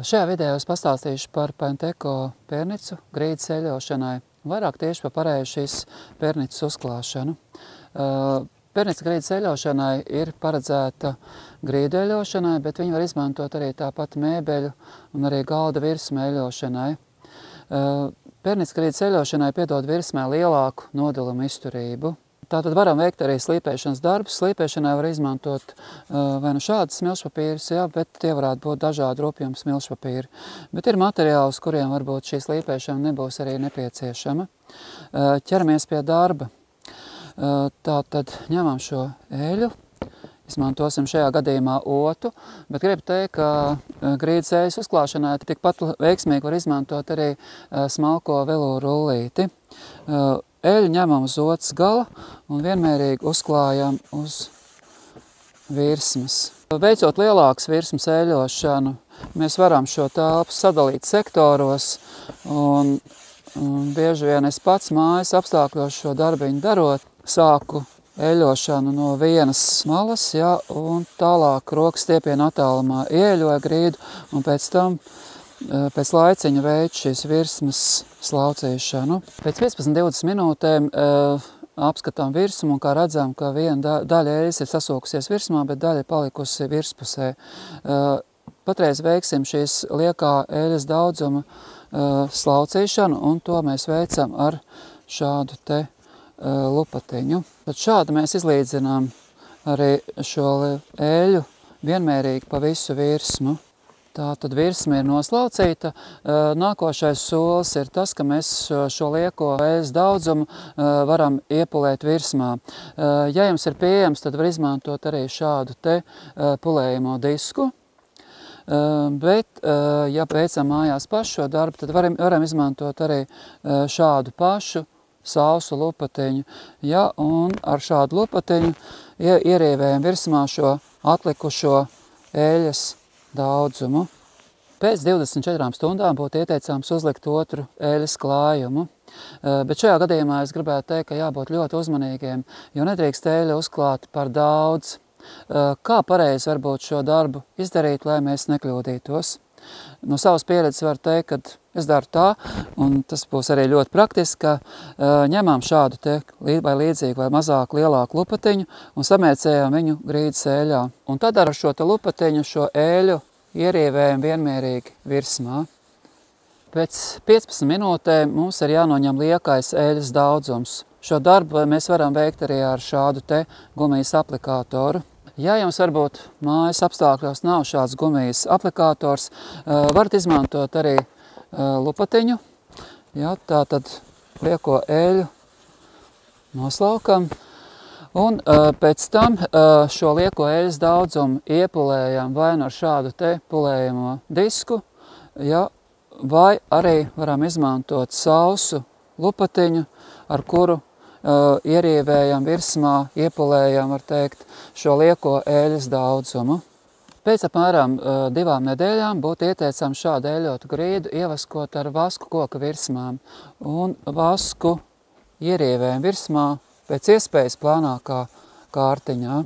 Šajā video es pastāstīšu par Penteko pērnicu grīdas eļošanai, vairāk tieši par pareizu šīs pērnicas uzklāšanu. Pērnica grīdas eļošanai ir paredzēta grīdu eļošanai, bet viņi var izmantot arī tāpat mēbeļu un arī galda virsmu eļošanai. Pērnica grīdas eļošanai piedod virsmē lielāku nodalumu izturību. Tātad varam veikt arī slīpēšanas darbus. Slīpēšanai var izmantot vai nu šādas smilšpapīrus, bet tie varētu būt dažādi rupjumi smilšpapīri. Bet ir materiāli, uz kuriem varbūt šī slīpēšana nebūs arī nepieciešama. Ķeramies pie darba. Tātad ņemam šo eļu, izmantosim šajā gadījumā otu, bet gribu teikt, ka grīdas eļas uzklāšanai tikpat veiksmīgi var izmantot arī smalko velūru rullīti. Eļu ņemam uz otas gala un vienmērīgi uzklājam uz virsmas. Veicot lielākas virsmas eļošanu, mēs varam šo telpu sadalīt sektoros, un bieži vien es pats mājas apstākļos šo darbiņu darot, sāku eļošanu no vienas malas, un tālāk rokas stiepiena attālumā ieeļoja grīdu, un pēc tam pēc laiciņa veids šīs virsmas slaucīšanu. Pēc 15-20 minūtēm apskatām virsmu un kā redzam, ka viena daļa eļas ir sasūkusies virsmā, bet daļa ir palikusi virspusē. Patreiz veiksim šīs liekā eļas daudzuma slaucīšanu, un to mēs veicam ar šādu te lupatiņu. Tad šādi mēs izlīdzinām arī šo eļu vienmērīgi pa visu virsmu. Tātad virsma ir noslaucīta. Nākošais solis ir tas, ka mēs šo lieko eļas daudzumu varam iepulēt virsmā. Ja jums ir pieejams, tad var izmantot arī šādu te pulējamo disku. Bet, ja veicam mājās pašu šo darbu, tad varam izmantot arī šādu pašu sausu lupatiņu. Un ar šādu lupatiņu ierīvējam virsmā šo atlikušo eļas daudzumu. Pēc 24 stundām būtu ieteicams uzlikt otru eļas klājumu, bet šajā gadījumā es gribētu teikt, ka jābūt ļoti uzmanīgiem, jo nedrīkst eļu uzklāt par daudz. Kā pareizi varbūt šo darbu izdarīt, lai mēs nekļūdītos? No savas pieredzes var teikt, ka es daru tā, un tas būs arī ļoti praktiski, ka ņemam šādu te vai līdzīgu vai mazāku lielāku lupatiņu un samērcējam viņu grīdas eļā. Un tad ar šo te lupatiņu šo eļu ierīvējam vienmērīgi virsmā. Pēc 15 minūtēm mums ir jānoņem liekais eļas daudzums. Šo darbu mēs varam veikt arī ar šādu te gumijas aplikātoru. Ja jums varbūt mājas apstākļos nav šāds gumijas aplikātors, varat izmantot arī lupatiņu. Tātad lieko eļu noslaukam. Un pēc tam šo lieko eļas daudzumu iepulējam vai nu ar šādu te pulējamo disku, vai arī varam izmantot sausu lupatiņu, ar kuru ierīvējam virsmā, iepulējam, var teikt, šo lieko eļas daudzumu. Pēc apmēram 2 nedēļām būtu ieteicams šādu eļotu grīdu ievaskot ar vasku koka virsmām un vasku ierīvējam virsmā pēc iespējas plānākā kārtiņā.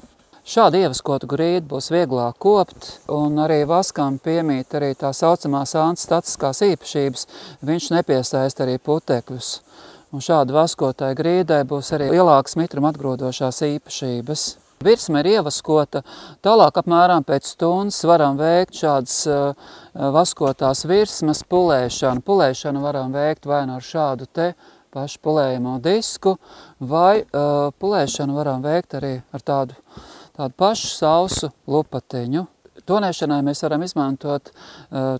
Šādu ievaskotu grīdu būs vieglāk kopt, un arī vaskam piemīt arī tā saucamās antistatiskās īpašības, viņš nepiesaist arī putekļus. Un šādu vaskotai grīdai būs arī lielākas mitruma atgrodošās īpašības. Virsma ir ievaskota, tālāk apmēram pēc stundas varam veikt šādas vaskotās virsmas pulēšanu. Pulēšanu varam veikt vai nu ar šādu te pašu pulējamo disku, vai pulēšanu varam veikt arī ar tādu pašu sausu lupatiņu. Tonēšanai mēs varam izmantot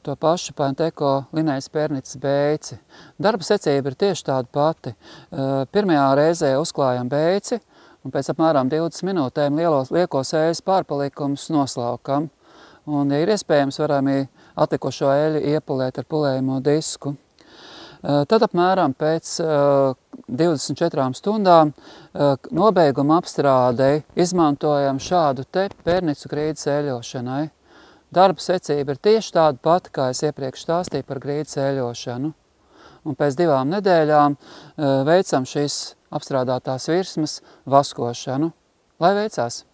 to pašu Penteko linējas pērnicas beici. Darba secība ir tieši tāda pati. Pirmajā reizē uzklājam beici, un pēc apmēram 20 minūtēm liekos eļas pārpalikumus noslaukam. Un, ja ir iespējams, varam atlikušo eļu iepulēt ar pulējamo disku. Tad apmēram pēc 24 stundām nobeiguma apstrādei izmantojam šādu te pērnicu grīdas eļošanai. Darba secība ir tieši tāda pati, kā es iepriekš stāstīju par grīdas eļošanu. Un pēc 2 nedēļām veicam šīs apstrādātās virsmas vaskošanu. Lai veicās!